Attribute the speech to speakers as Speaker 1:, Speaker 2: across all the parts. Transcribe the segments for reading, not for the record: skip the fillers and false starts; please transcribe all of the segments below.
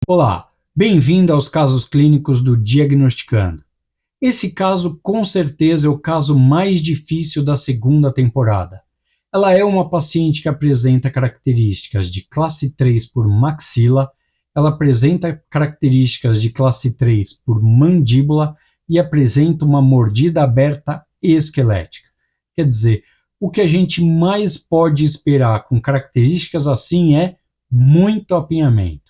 Speaker 1: Olá, bem-vindo aos casos clínicos do Diagnosticando. Esse caso com certeza é o caso mais difícil da segunda temporada. Ela é uma paciente que apresenta características de classe 3 por maxila, ela apresenta características de classe 3 por mandíbula e apresenta uma mordida aberta esquelética. Quer dizer, o que a gente mais pode esperar com características assim é muito apinhamento.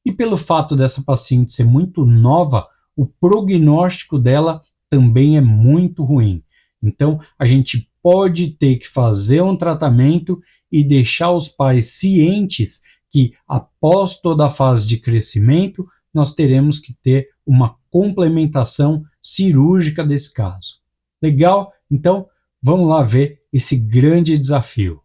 Speaker 1: E pelo fato dessa paciente ser muito nova, o prognóstico dela também é muito ruim. Então, a gente pode ter que fazer um tratamento e deixar os pais cientes que, após toda a fase de crescimento, nós teremos que ter uma complementação cirúrgica desse caso. Legal? Então, vamos lá ver esse grande desafio.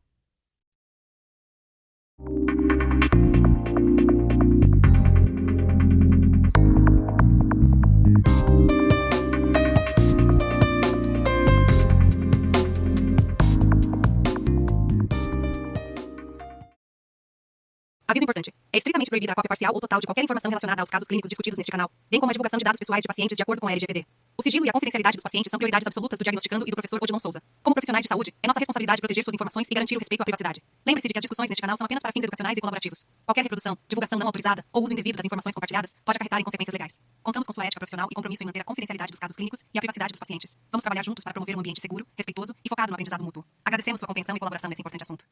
Speaker 2: Aviso importante. É estritamente proibida a cópia parcial ou total de qualquer informação relacionada aos casos clínicos discutidos neste canal, bem como a divulgação de dados pessoais de pacientes de acordo com a LGPD. O sigilo e a confidencialidade dos pacientes são prioridades absolutas do Diagnosticando e do professor Odilon Souza. Como profissionais de saúde, é nossa responsabilidade proteger suas informações e garantir o respeito à privacidade. Lembre-se de que as discussões neste canal são apenas para fins educacionais e colaborativos. Qualquer reprodução, divulgação não autorizada ou uso indevido das informações compartilhadas pode acarretar em consequências legais. Contamos com sua ética profissional e compromisso em manter a confidencialidade dos casos clínicos e a privacidade dos pacientes. Vamos trabalhar juntos para promover um ambiente seguro, respeitoso e focado no aprendizado mútuo. Agradecemos sua compreensão e colaboração nesse importante assunto.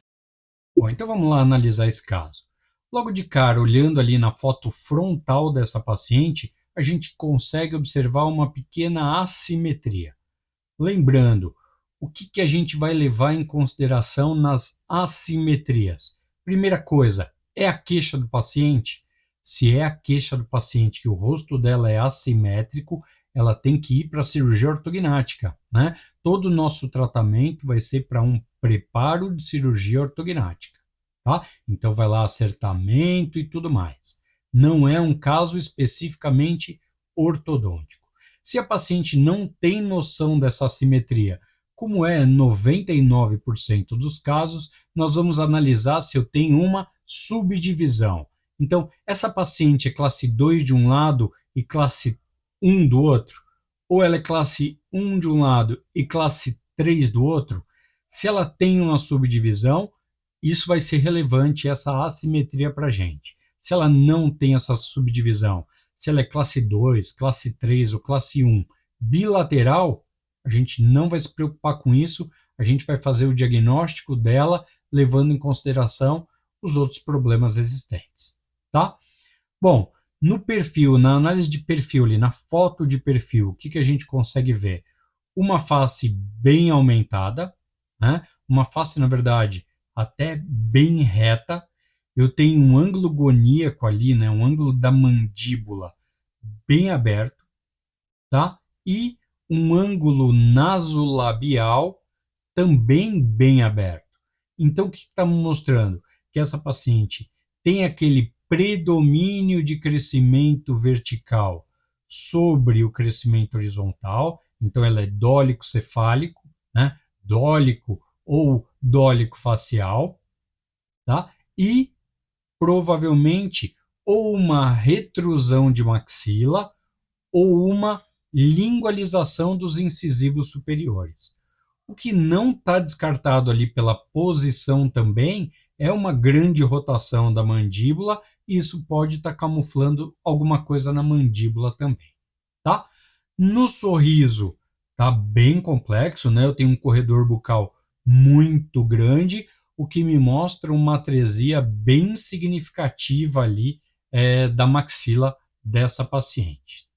Speaker 1: Bom, então vamos lá analisar esse caso. Logo de cara, olhando ali na foto frontal dessa paciente, a gente consegue observar uma pequena assimetria. Lembrando, o que a gente vai levar em consideração nas assimetrias? Primeira coisa, é a queixa do paciente? Se é a queixa do paciente que o rosto dela é assimétrico, ela tem que ir para a cirurgia ortognática, né? Todo o nosso tratamento vai ser para um preparo de cirurgia ortognática. Tá? Então vai lá acertamento e tudo mais. Não é um caso especificamente ortodôntico. Se a paciente não tem noção dessa assimetria, como é 99% dos casos, nós vamos analisar se eu tenho uma subdivisão. Então, essa paciente é classe 2 de um lado e classe 1 do outro, ou ela é classe 1 de um lado e classe 3 do outro. Se ela tem uma subdivisão, isso vai ser relevante, essa assimetria para a gente. Se ela não tem essa subdivisão, se ela é classe 2, classe 3 ou classe 1 bilateral, a gente não vai se preocupar com isso, a gente vai fazer o diagnóstico dela, levando em consideração os outros problemas existentes. Tá? Bom, no perfil, na análise de perfil, ali, na foto de perfil, o que a gente consegue ver? Uma face bem aumentada, né? Uma face, na verdade, até bem reta. Eu tenho um ângulo goníaco ali, né, um ângulo da mandíbula bem aberto, tá? E um ângulo nasolabial também bem aberto. Então, o que está mostrando? Que essa paciente tem aquele predomínio de crescimento vertical sobre o crescimento horizontal, então ela é dólico-cefálico, né? Dólico ou dólico facial, tá? E provavelmente ou uma retrusão de maxila ou uma lingualização dos incisivos superiores. O que não está descartado ali pela posição também é uma grande rotação da mandíbula, e isso pode estar camuflando alguma coisa na mandíbula também, tá? No sorriso tá bem complexo, né? Eu tenho um corredor bucal muito grande, o que me mostra uma atresia bem significativa ali da maxila dessa paciente.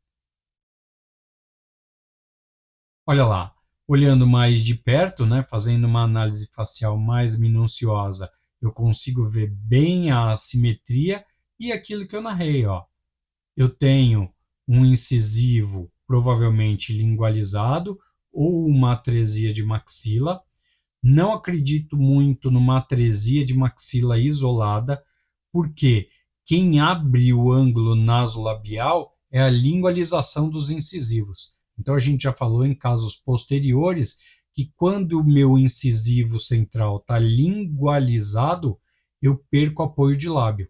Speaker 1: Olha lá, olhando mais de perto, né, fazendo uma análise facial mais minuciosa, eu consigo ver bem a assimetria e aquilo que eu narrei, ó. Eu tenho um incisivo provavelmente lingualizado ou uma atresia de maxila. Não acredito muito numa atresia de maxila isolada, porque quem abre o ângulo nasolabial é a lingualização dos incisivos. Então, a gente já falou em casos posteriores que quando o meu incisivo central está lingualizado, eu perco apoio de lábio.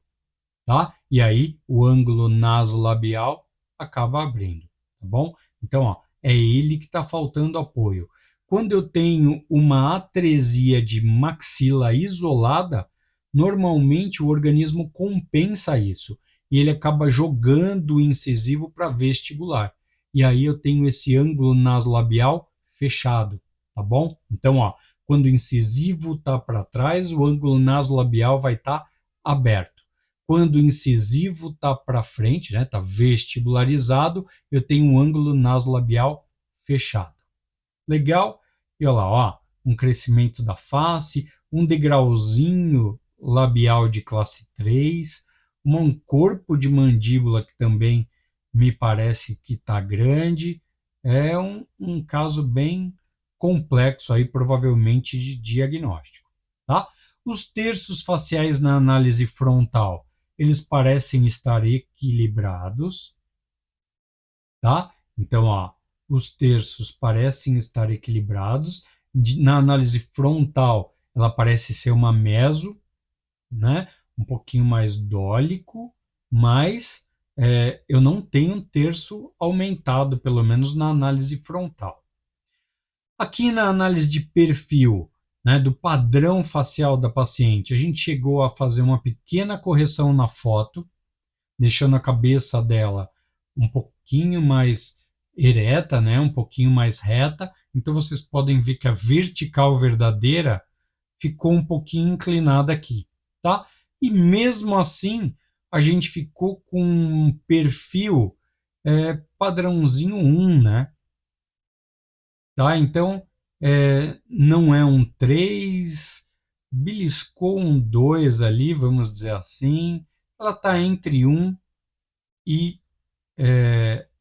Speaker 1: tá? E aí o ângulo nasolabial acaba abrindo, tá bom? Então, ó, é ele que está faltando apoio. Quando eu tenho uma atresia de maxila isolada, normalmente o organismo compensa isso e ele acaba jogando o incisivo para vestibular. E aí eu tenho esse ângulo nasolabial fechado, tá bom? Então, ó, quando o incisivo está para trás, o ângulo nasolabial vai estar aberto. Quando o incisivo está para frente, né, está vestibularizado, eu tenho um ângulo nasolabial fechado. Legal? E olha lá, ó, um crescimento da face, um degrauzinho labial de classe 3, um corpo de mandíbula que também me parece que está grande. É um caso bem complexo aí, provavelmente de diagnóstico. Tá? Os terços faciais na análise frontal, eles parecem estar equilibrados, tá? Então, ó, os terços parecem estar equilibrados. Na análise frontal, ela parece ser uma meso, né? Um pouquinho mais dólico, mas eu não tenho um terço aumentado, pelo menos na análise frontal. Aqui na análise de perfil, né, do padrão facial da paciente, a gente chegou a fazer uma pequena correção na foto, deixando a cabeça dela um pouquinho mais ereta, né, um pouquinho mais reta. Então vocês podem ver que a vertical verdadeira ficou um pouquinho inclinada aqui, tá? E mesmo assim, a gente ficou com um perfil padrãozinho 1, né? Tá? Então, não é um 3, beliscou um 2 ali, vamos dizer assim. Ela está entre 1 e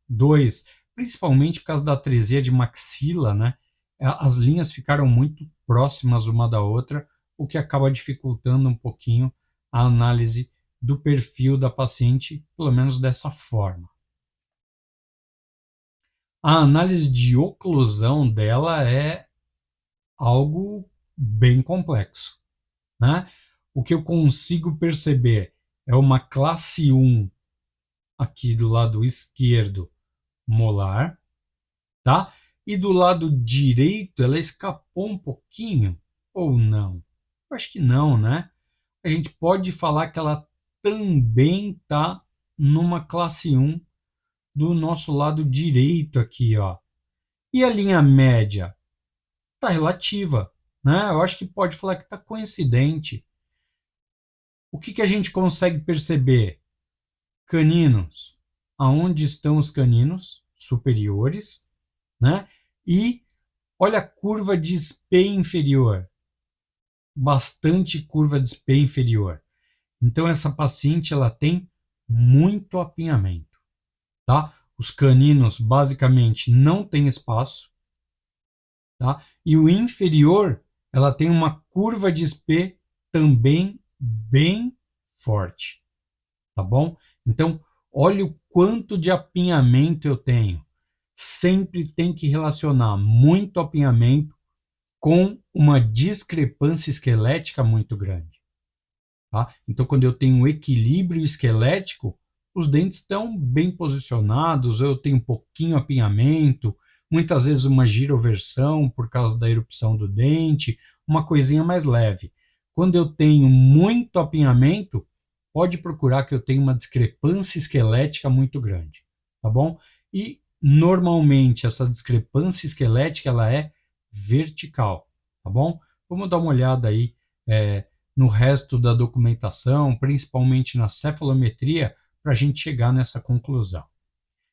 Speaker 1: 2, principalmente por causa da atresia de maxila, né? As linhas ficaram muito próximas uma da outra, o que acaba dificultando um pouquinho a análise do perfil da paciente, pelo menos dessa forma. A análise de oclusão dela é algo bem complexo, né? O que eu consigo perceber é uma classe 1 aqui do lado esquerdo molar, tá? E do lado direito ela escapou um pouquinho ou não? Eu acho que não, né? A gente pode falar que ela também está numa classe 1 do nosso lado direito aqui, ó. E a linha média está relativa, né? Eu acho que pode falar que está coincidente. O que a gente consegue perceber? Caninos. Aonde estão os caninos superiores, né? E olha a curva de SPE inferior. Bastante curva de SPE inferior. Então essa paciente ela tem muito apinhamento, tá? Os caninos basicamente não têm espaço, tá? E o inferior ela tem uma curva de SPE também bem forte, tá bom? Então olha o quanto de apinhamento eu tenho. Sempre tem que relacionar muito apinhamento com uma discrepância esquelética muito grande. Tá? Então, quando eu tenho um equilíbrio esquelético, os dentes estão bem posicionados, eu tenho um pouquinho apinhamento, muitas vezes uma giroversão por causa da erupção do dente, uma coisinha mais leve. Quando eu tenho muito apinhamento, pode procurar que eu tenho uma discrepância esquelética muito grande, tá bom? E normalmente essa discrepância esquelética ela é vertical, tá bom? Vamos dar uma olhada aí no resto da documentação, principalmente na cefalometria, para a gente chegar nessa conclusão.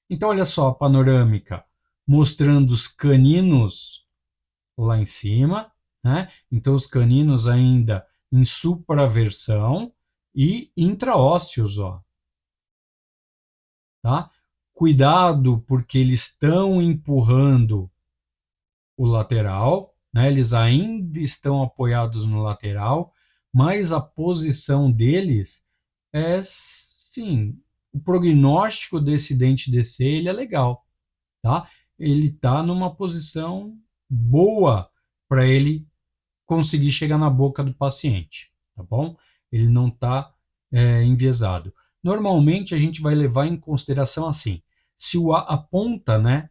Speaker 1: Então, olha só a panorâmica, mostrando os caninos lá em cima, né? Então, os caninos ainda em supraversão e intraósseos, ó. Tá? Cuidado, porque eles estão empurrando o lateral, né? Eles ainda estão apoiados no lateral, mas a posição deles sim, o prognóstico desse dente descer ele é legal, tá? Ele está numa posição boa para ele conseguir chegar na boca do paciente, tá bom? Ele não está enviesado. Normalmente a gente vai levar em consideração assim, se a ponta, né,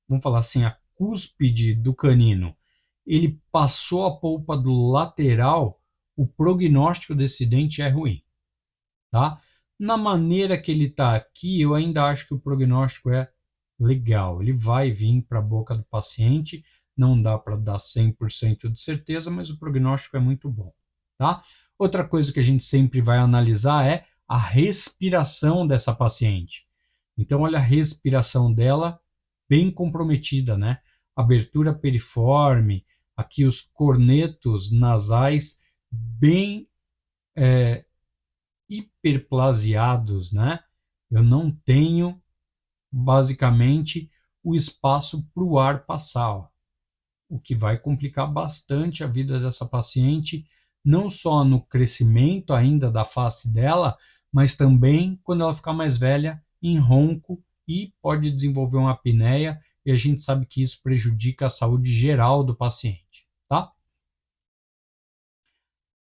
Speaker 1: vamos falar assim, a cúspide do canino, ele passou a polpa do lateral, o prognóstico desse dente é ruim, tá? Na maneira que ele está aqui, eu ainda acho que o prognóstico é legal. Ele vai vir para a boca do paciente, não dá para dar 100% de certeza, mas o prognóstico é muito bom, tá? Outra coisa que a gente sempre vai analisar é a respiração dessa paciente. Então, olha a respiração dela bem comprometida, né? Abertura periforme, aqui os cornetos nasais bem hiperplasiados, né? Eu não tenho basicamente o espaço para o ar passar, ó, o que vai complicar bastante a vida dessa paciente, não só no crescimento ainda da face dela, mas também quando ela ficar mais velha, em ronco e pode desenvolver uma apneia, e a gente sabe que isso prejudica a saúde geral do paciente, tá?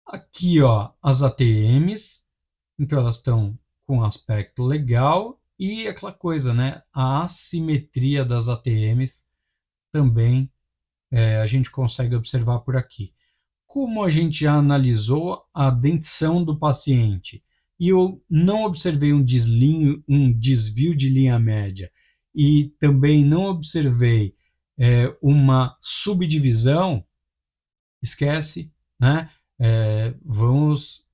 Speaker 1: Aqui, ó, as ATMs, então elas estão com um aspecto legal e aquela coisa, né? A assimetria das ATMs também a gente consegue observar por aqui. Como a gente já analisou a dentição do paciente e eu não observei um desvio de linha média e também não observei uma subdivisão, esquece, né? Vamos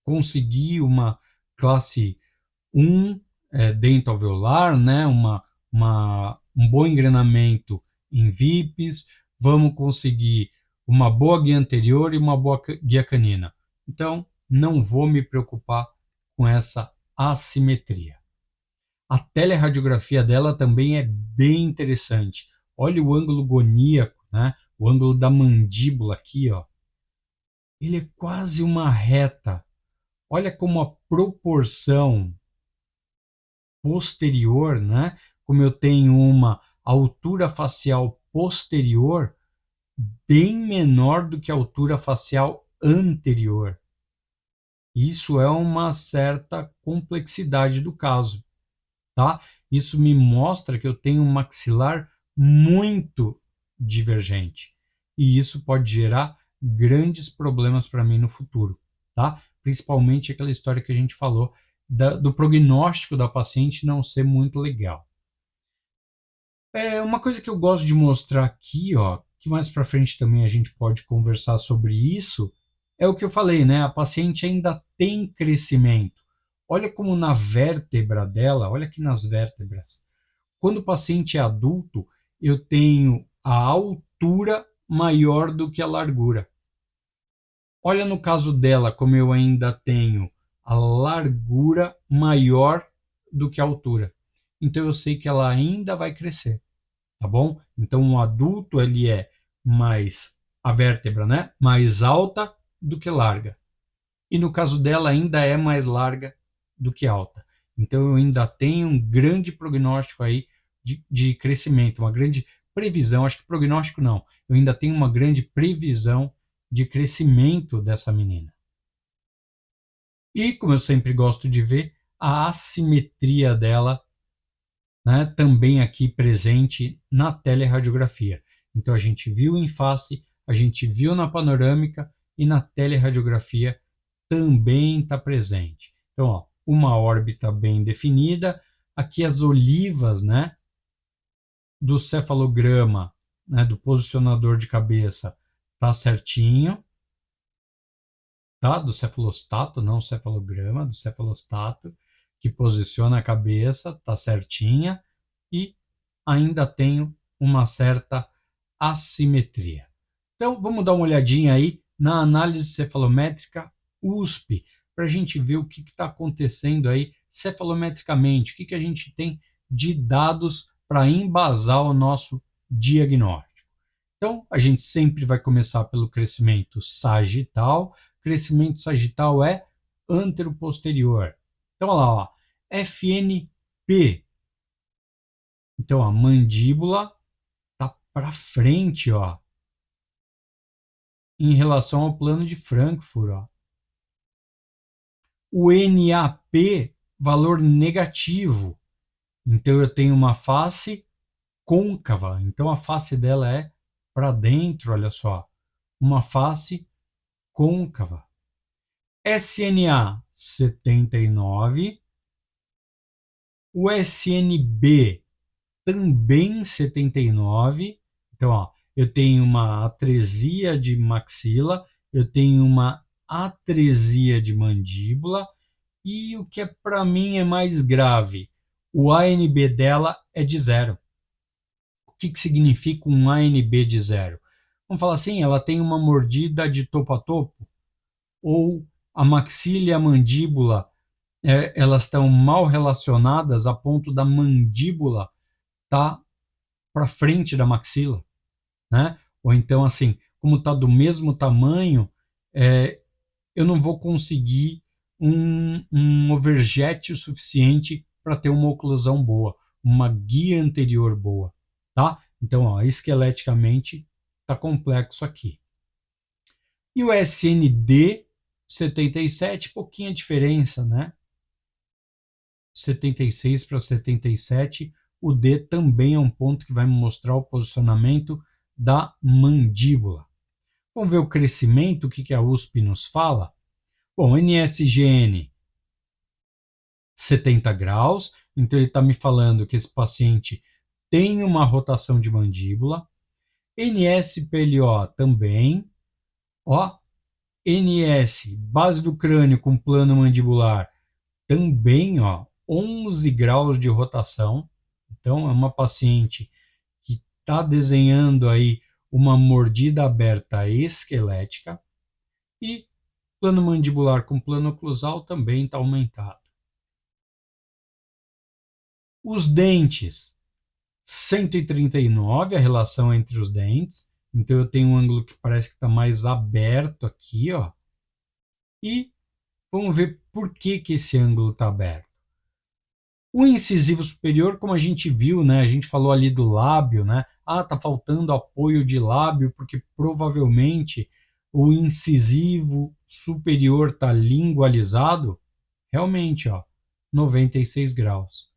Speaker 1: conseguir uma classe 1 dento alveolar, né? Um bom engrenamento em VIPs, vamos conseguir uma boa guia anterior e uma boa guia canina. Então, não vou me preocupar com essa assimetria. A teleradiografia dela também é bem interessante. Olha o ângulo goníaco, né? O ângulo da mandíbula aqui, ó. Ele é quase uma reta. Olha como a proporção posterior, né? Como eu tenho uma altura facial posterior bem menor do que a altura facial anterior. Isso é uma certa complexidade do caso, tá? Isso me mostra que eu tenho um maxilar muito divergente. E isso pode gerar grandes problemas para mim no futuro, tá? Principalmente aquela história que a gente falou do prognóstico da paciente não ser muito legal. Uma coisa que eu gosto de mostrar aqui, ó, que mais para frente também a gente pode conversar sobre isso, é o que eu falei, né? A paciente ainda tem crescimento. Olha como na vértebra dela, olha aqui nas vértebras. Quando o paciente é adulto, eu tenho a altura maior do que a largura. Olha no caso dela, como eu ainda tenho a largura maior do que a altura. Então eu sei que ela ainda vai crescer, tá bom? Então um adulto ele é mais a vértebra, né? Mais alta do que larga. E no caso dela ainda é mais larga do que alta. Então eu ainda tenho um grande prognóstico aí de crescimento, uma grande previsão, acho que prognóstico não, eu ainda tenho uma grande previsão de crescimento dessa menina. E, como eu sempre gosto de ver, a assimetria dela, né, também aqui presente na teleradiografia. Então a gente viu em face, a gente viu na panorâmica e na teleradiografia também está presente. Então, ó, uma órbita bem definida, aqui as olivas, né, do cefalograma, né, do posicionador de cabeça, tá certinho, tá? Do cefalostato, não cefalograma, do cefalostato, que posiciona a cabeça, tá certinha, e ainda tenho uma certa assimetria. Então, vamos dar uma olhadinha aí na análise cefalométrica USP, para a gente ver o que está acontecendo aí cefalometricamente, o que a gente tem de dados para embasar o nosso diagnóstico. Então, a gente sempre vai começar pelo crescimento sagital. Crescimento sagital é anteroposterior. Então, olha lá, ó, FNP. Então, a mandíbula está para frente, ó, em relação ao plano de Frankfurt. Ó. O NAP valor negativo. Então eu tenho uma face côncava. Então a face dela é para dentro, olha só. Uma face côncava. SNA 79. O SNB também 79. Então, ó, eu tenho uma atresia de maxila, eu tenho uma atresia de mandíbula e o que é para mim é mais grave, o ANB dela é de zero. O que significa um ANB de zero? Vamos falar assim, ela tem uma mordida de topo a topo, ou a maxila e a mandíbula elas estão mal relacionadas a ponto da mandíbula estar para frente da maxila, né? Ou então assim, como está do mesmo tamanho, eu não vou conseguir um overjet o suficiente para ter uma oclusão boa, uma guia anterior boa, tá? Então, ó, esqueleticamente está complexo aqui. E o SND 77, pouquinha diferença, né? 76 para 77, o D também é um ponto que vai me mostrar o posicionamento da mandíbula. Vamos ver o crescimento, o que a USP nos fala? Bom, NSGN 70 graus, então ele está me falando que esse paciente tem uma rotação de mandíbula. NSPLO também, ó, NS, base do crânio com plano mandibular, também, ó, 11 graus de rotação. Então, é uma paciente que está desenhando aí uma mordida aberta esquelética e plano mandibular com plano oclusal também está aumentado. Os dentes, 139, a relação entre os dentes. Então, eu tenho um ângulo que parece que está mais aberto aqui, ó. E vamos ver por que esse ângulo está aberto. O incisivo superior, como a gente viu, né? A gente falou ali do lábio, né? Ah, tá faltando apoio de lábio porque provavelmente o incisivo superior está lingualizado. Realmente, ó, 96 graus.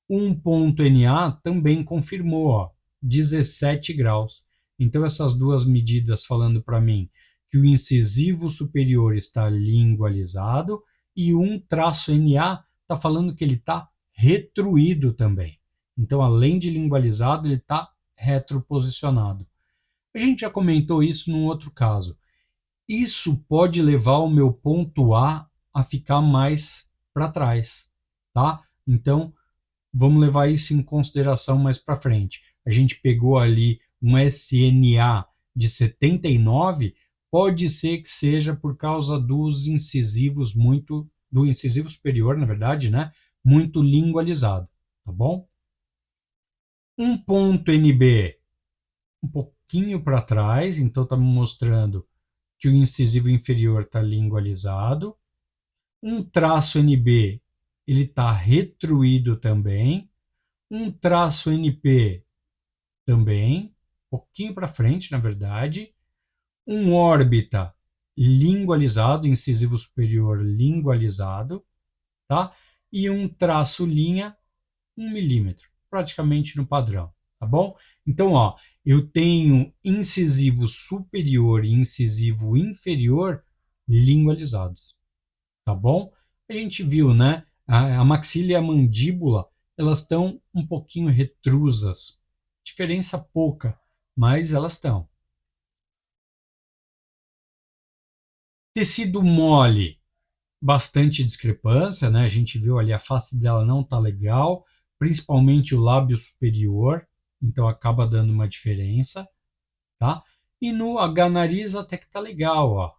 Speaker 1: Um ponto NA também confirmou, ó, 17 graus. Então essas duas medidas falando para mim que o incisivo superior está lingualizado e um traço NA está falando que ele está retruído também. Então, além de lingualizado, ele está retroposicionado. A gente já comentou isso num outro caso. Isso pode levar o meu ponto A ficar mais para trás, tá? Então, vamos levar isso em consideração mais para frente. A gente pegou ali um SNA de 79, pode ser que seja por causa dos incisivos do incisivo superior, na verdade, né? Muito lingualizado, tá bom? Um ponto NB um pouquinho para trás, então está me mostrando que o incisivo inferior está lingualizado. Um traço NB, ele está retruído também. Um traço NP também, um pouquinho para frente, na verdade. Um órbita lingualizado, incisivo superior lingualizado, tá? E um traço linha 1 milímetro, praticamente no padrão, tá bom? Então, ó, eu tenho incisivo superior e incisivo inferior lingualizados, tá bom? A gente viu, né? A maxila e a mandíbula, elas estão um pouquinho retrusas, diferença pouca, mas elas estão. Tecido mole, bastante discrepância, né? A gente viu ali a face dela não tá legal, principalmente o lábio superior, então acaba dando uma diferença, tá? E no H-nariz até que tá legal, ó.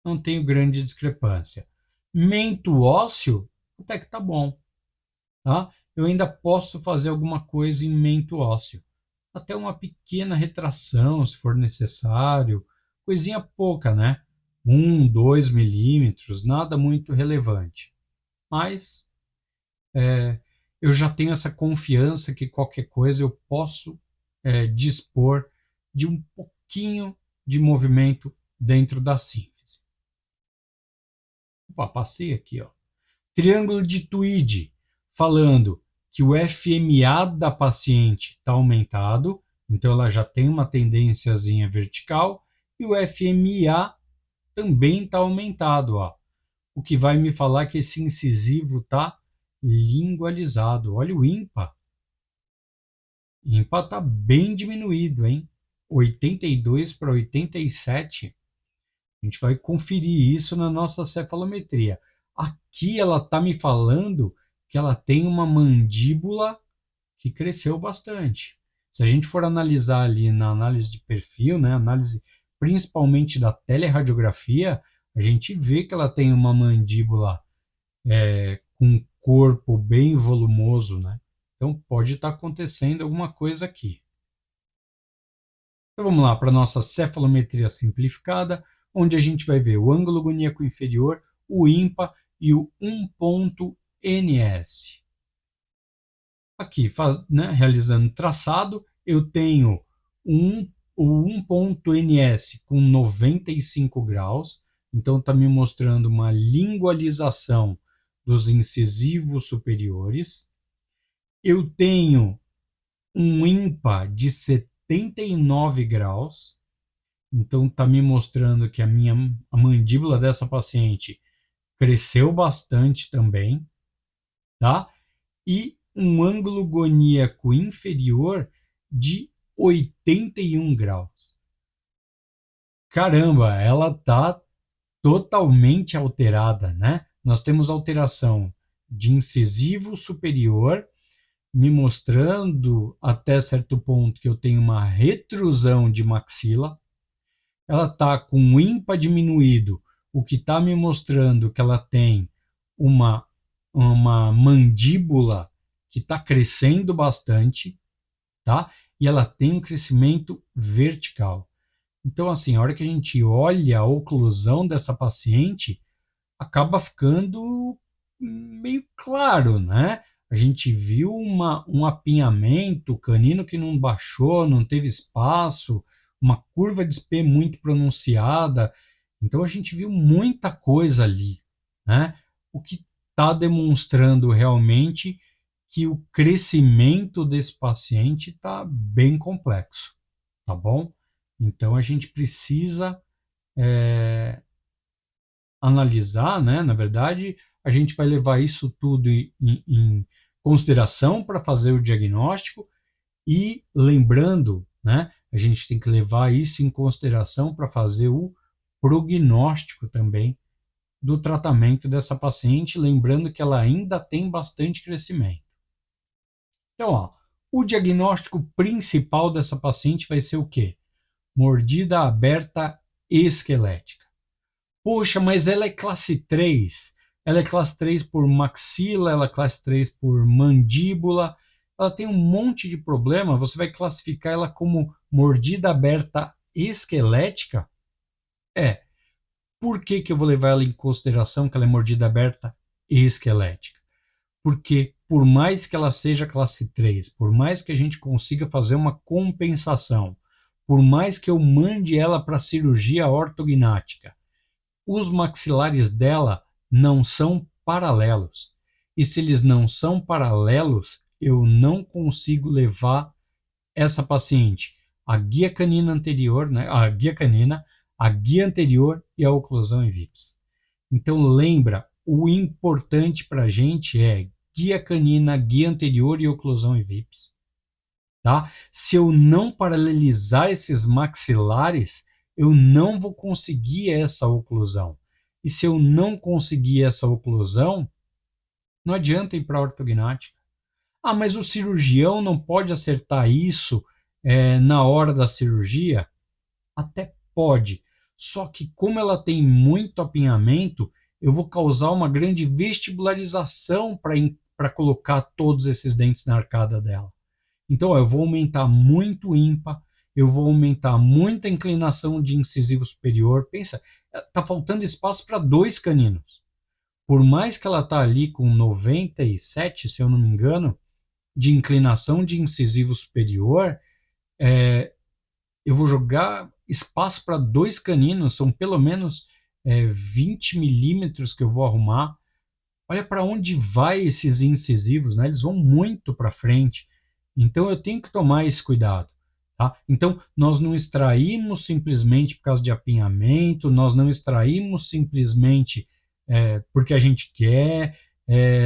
Speaker 1: Não tenho grande discrepância. Mento ósseo até que tá bom, tá? Eu ainda posso fazer alguma coisa em mento ósseo. Até uma pequena retração, se for necessário, coisinha pouca, né? 2 milímetros, nada muito relevante. Mas eu já tenho essa confiança que qualquer coisa eu posso dispor de um pouquinho de movimento dentro da sínfise. Opa, passei aqui, ó. Triângulo de Tweed, falando que o FMA da paciente está aumentado, então ela já tem uma tendênciazinha vertical, e o FMA também está aumentado, ó. O que vai me falar que esse incisivo está lingualizado. Olha o ímpar. Ímpar está bem diminuído, hein? 82 para 87. A gente vai conferir isso na nossa cefalometria. Aqui ela está me falando que ela tem uma mandíbula que cresceu bastante. Se a gente for analisar ali na análise de perfil, né, análise principalmente da teleradiografia, a gente vê que ela tem uma mandíbula com um corpo bem volumoso, né? Então pode estar acontecendo alguma coisa aqui. Então vamos lá para a nossa cefalometria simplificada, onde a gente vai ver o ângulo goníaco inferior, o ímpar e o 1.ns. Aqui, né, realizando traçado, eu tenho o 1.ns com 95 graus, então está me mostrando uma lingualização dos incisivos superiores. Eu tenho um ímpar de 79 graus, então está me mostrando que a mandíbula dessa paciente cresceu bastante também, tá? E um ângulo goníaco inferior de 81 graus. Caramba, ela está totalmente alterada, né? Nós temos alteração de incisivo superior, me mostrando até certo ponto que eu tenho uma retrusão de maxila. Ela está com o ímpar diminuído, o que está me mostrando que ela tem uma mandíbula que está crescendo bastante, tá? E ela tem um crescimento vertical. Então, assim, a hora que a gente olha a oclusão dessa paciente, acaba ficando meio claro, né? A gente viu um apinhamento canino que não baixou, não teve espaço, uma curva de SP muito pronunciada. Então a gente viu muita coisa ali, né? O que está demonstrando realmente que o crescimento desse paciente está bem complexo, tá bom? Então a gente precisa analisar, né? Na verdade, a gente vai levar isso tudo em consideração para fazer o diagnóstico e lembrando, né? A gente tem que levar isso em consideração para fazer o prognóstico também do tratamento dessa paciente, lembrando que ela ainda tem bastante crescimento. Então, ó, o diagnóstico principal dessa paciente vai ser o quê? Mordida aberta esquelética. Poxa, mas ela é classe 3. Ela é classe 3 por maxila, ela é classe 3 por mandíbula. Ela tem um monte de problema. Você vai classificar ela como mordida aberta esquelética? Por que eu vou levar ela em consideração que ela é mordida aberta esquelética? Porque por mais que ela seja classe 3, por mais que a gente consiga fazer uma compensação, por mais que eu mande ela para cirurgia ortognática, os maxilares dela não são paralelos. E se eles não são paralelos, eu não consigo levar essa paciente à guia canina anterior, né, a guia canina, a guia anterior e a oclusão em VIPS. Então lembra, o importante para a gente é guia canina, guia anterior e oclusão em VIPS. Tá? Se eu não paralelizar esses maxilares, eu não vou conseguir essa oclusão. E se eu não conseguir essa oclusão, não adianta ir para a ortognática. Ah, mas o cirurgião não pode acertar isso na hora da cirurgia? Até pode. Só que como ela tem muito apinhamento, eu vou causar uma grande vestibularização para colocar todos esses dentes na arcada dela. Então, ó, eu vou aumentar muito o ímpar, eu vou aumentar muita inclinação de incisivo superior. Pensa, tá faltando espaço para 2 caninos. Por mais que ela tá ali com 97, se eu não me engano, de inclinação de incisivo superior, eu vou jogar espaço para 2 caninos, são pelo menos 20 milímetros que eu vou arrumar. Olha para onde vai esses incisivos, né? Eles vão muito para frente. Então eu tenho que tomar esse cuidado. Tá? Então nós não extraímos simplesmente por causa de apinhamento, nós não extraímos simplesmente porque a gente quer,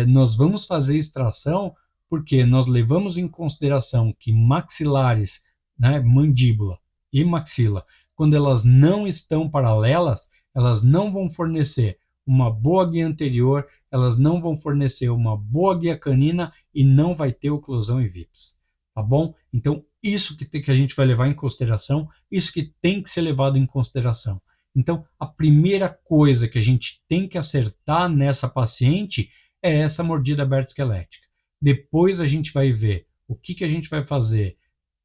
Speaker 1: nós vamos fazer extração porque nós levamos em consideração que maxilares, né, mandíbula e maxila, quando elas não estão paralelas, elas não vão fornecer uma boa guia anterior, elas não vão fornecer uma boa guia canina e não vai ter oclusão e VIPs, tá bom? Então, isso que a gente vai levar em consideração, isso que tem que ser levado em consideração. Então, a primeira coisa que a gente tem que acertar nessa paciente é essa mordida aberta esquelética. Depois a gente vai ver o que a gente vai fazer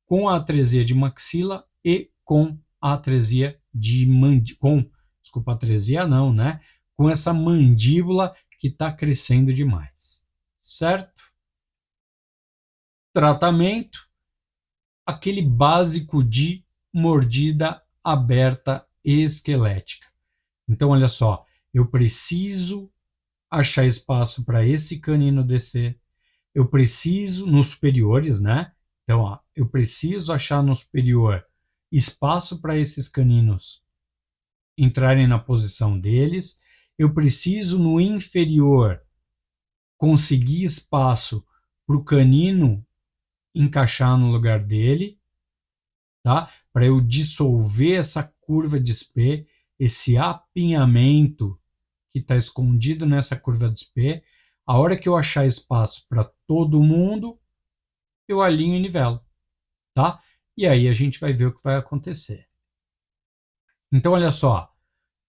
Speaker 1: com a atresia de maxila e com a atresia de mandíbula. Desculpa, atresia não, né? Com essa mandíbula que está crescendo demais, certo? Tratamento, aquele básico de mordida aberta esquelética. Então, olha só, eu preciso achar espaço para esse canino descer, eu preciso, nos superiores, né? Então, ó, eu preciso achar no superior espaço para esses caninos entrarem na posição deles, eu preciso no inferior conseguir espaço para o canino encaixar no lugar dele, tá? Para eu dissolver essa curva de SP, esse apinhamento que está escondido nessa curva de SP. A hora que eu achar espaço para todo mundo, eu alinho e nivelo, tá? E aí a gente vai ver o que vai acontecer. Então, olha só,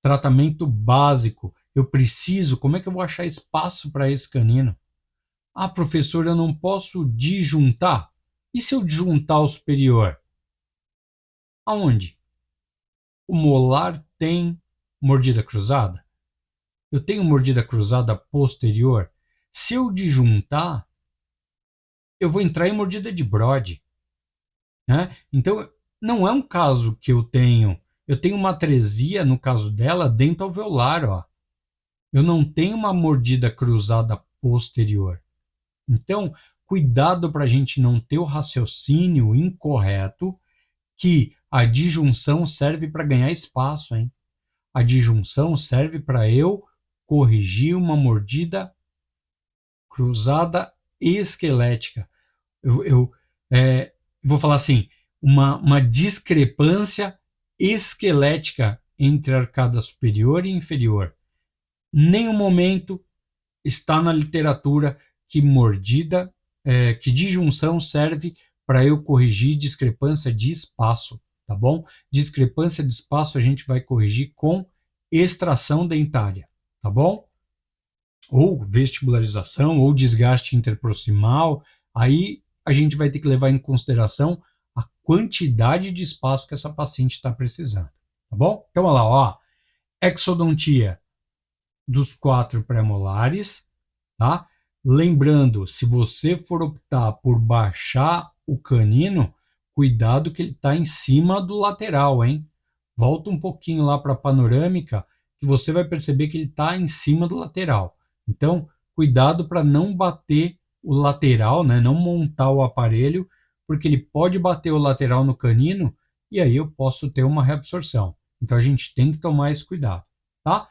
Speaker 1: tratamento básico. Eu preciso, como é que eu vou achar espaço para esse canino? Ah, professor, eu não posso disjuntar. E se eu disjuntar o superior? Aonde? O molar tem mordida cruzada? Eu tenho mordida cruzada posterior? Se eu disjuntar, eu vou entrar em mordida de Brode, né? Então, não é um caso que eu tenho uma atresia, no caso dela, dentro alveolar, ó. Eu não tenho uma mordida cruzada posterior. Então, cuidado para a gente não ter o raciocínio incorreto que a disjunção serve para ganhar espaço, hein? A disjunção serve para eu corrigir uma mordida cruzada esquelética. Eu vou falar assim, uma discrepância esquelética entre a arcada superior e inferior. Nenhum momento está na literatura que que disjunção serve para eu corrigir discrepância de espaço, tá bom? Discrepância de espaço a gente vai corrigir com extração dentária, tá bom? Ou vestibularização, ou desgaste interproximal, aí a gente vai ter que levar em consideração a quantidade de espaço que essa paciente está precisando, tá bom? Então, olha lá, ó, exodontia dos 4 pré-molares, tá? Lembrando, se você for optar por baixar o canino, cuidado que ele está em cima do lateral, hein? Volta um pouquinho lá para a panorâmica, que você vai perceber que ele está em cima do lateral. Então, cuidado para não bater o lateral, né? Não montar o aparelho, porque ele pode bater o lateral no canino e aí eu posso ter uma reabsorção. Então, a gente tem que tomar esse cuidado, tá?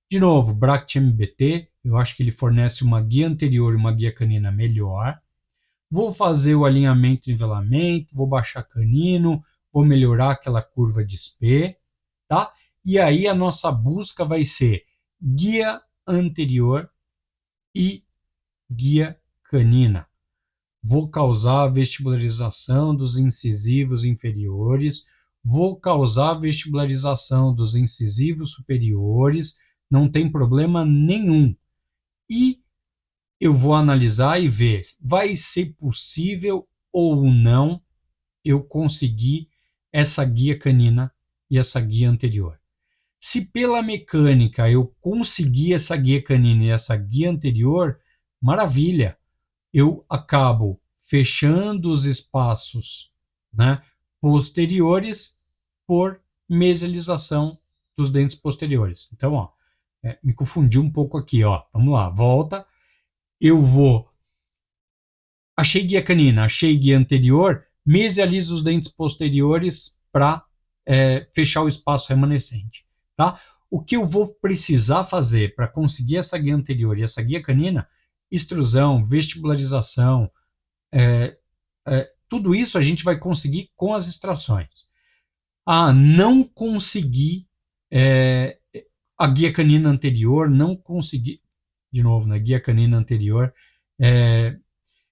Speaker 1: De novo, Bract MBT, eu acho que ele fornece uma guia anterior e uma guia canina melhor. Vou fazer o alinhamento e nivelamento, vou baixar canino, vou melhorar aquela curva de SP, tá? E aí a nossa busca vai ser guia anterior e guia canina. Vou causar a vestibularização dos incisivos inferiores, vou causar a vestibularização dos incisivos superiores, não tem problema nenhum. E eu vou analisar e ver, vai ser possível ou não eu conseguir essa guia canina e essa guia anterior. Se pela mecânica eu conseguir essa guia canina e essa guia anterior, maravilha, eu acabo fechando os espaços, né, posteriores por mesialização dos dentes posteriores. Então, ó, Me confundi um pouco aqui, ó. Vamos lá, volta. Eu vou. Achei guia canina, achei guia anterior, mesializo os dentes posteriores para fechar o espaço remanescente, tá? O que eu vou precisar fazer para conseguir essa guia anterior e essa guia canina? Extrusão, vestibularização, tudo isso a gente vai conseguir com as extrações. Não consegui a guia canina anterior, não consegui, de novo, na guia canina anterior,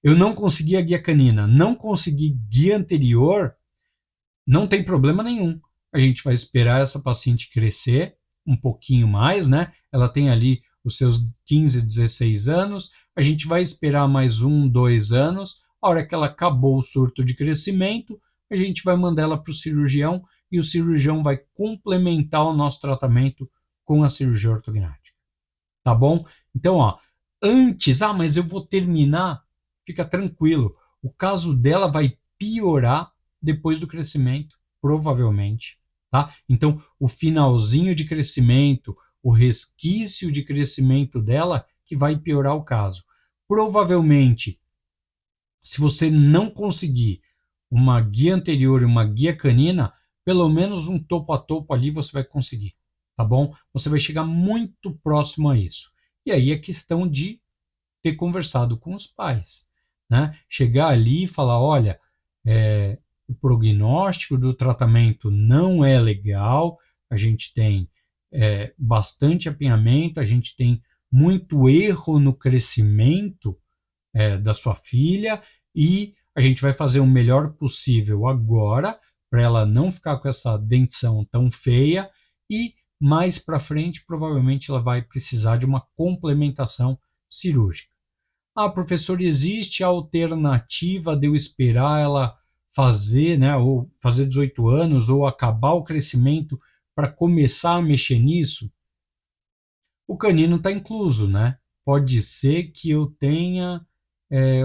Speaker 1: eu não consegui a guia canina, não consegui guia anterior, não tem problema nenhum. A gente vai esperar essa paciente crescer um pouquinho mais, né? Ela tem ali os seus 15, 16 anos, a gente vai esperar mais 1, 2 anos, a hora que ela acabou o surto de crescimento, a gente vai mandar ela para o cirurgião e o cirurgião vai complementar o nosso tratamento com a cirurgia ortognática. Tá bom? Então, ó, antes, mas eu vou terminar, fica tranquilo. O caso dela vai piorar depois do crescimento, provavelmente, tá? Então, o finalzinho de crescimento, o resquício de crescimento dela que vai piorar o caso. Provavelmente, se você não conseguir uma guia anterior e uma guia canina, pelo menos um topo a topo ali você vai conseguir, tá bom? Você vai chegar muito próximo a isso. E aí é questão de ter conversado com os pais, né? Chegar ali e falar, olha, o prognóstico do tratamento não é legal, a gente tem bastante apinhamento, a gente tem muito erro no crescimento da sua filha e a gente vai fazer o melhor possível agora para ela não ficar com essa dentição tão feia e mais para frente provavelmente ela vai precisar de uma complementação cirúrgica. Professor, existe a alternativa de eu esperar ela fazer, né, ou fazer 18 anos ou acabar o crescimento para começar a mexer nisso? O canino está incluso, né? Pode ser que eu tenha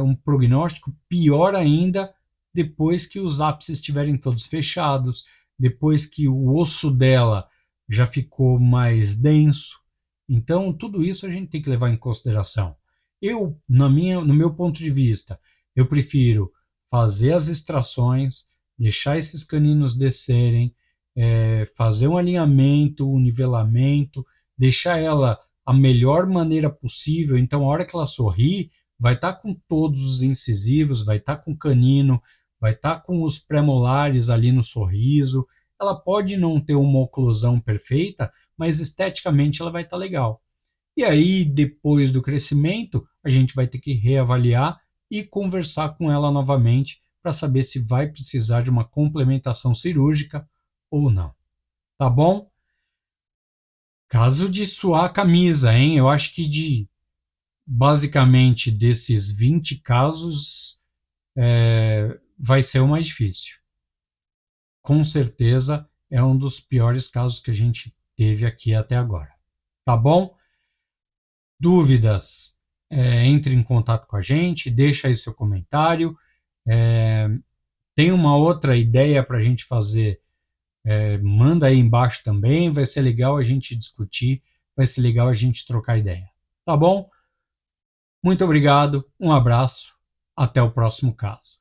Speaker 1: um prognóstico pior ainda depois que os ápices estiverem todos fechados, depois que o osso dela já ficou mais denso. Então, tudo isso a gente tem que levar em consideração. No meu ponto de vista, eu prefiro fazer as extrações, deixar esses caninos descerem, fazer um alinhamento, um nivelamento, deixar ela a melhor maneira possível. Então, a hora que ela sorrir, vai estar com todos os incisivos, vai estar com o canino, vai estar com os premolares ali no sorriso. Ela pode não ter uma oclusão perfeita, mas esteticamente ela vai estar legal. E aí, depois do crescimento, a gente vai ter que reavaliar e conversar com ela novamente para saber se vai precisar de uma complementação cirúrgica ou não. Tá bom? Caso de suar a camisa, hein? Eu acho que basicamente desses 20 casos vai ser o mais difícil. Com certeza é um dos piores casos que a gente teve aqui até agora. Tá bom? Dúvidas, entre em contato com a gente, deixa aí seu comentário. Tem uma outra ideia para a gente fazer, manda aí embaixo também, vai ser legal a gente discutir, vai ser legal a gente trocar ideia. Tá bom? Muito obrigado, um abraço, até o próximo caso.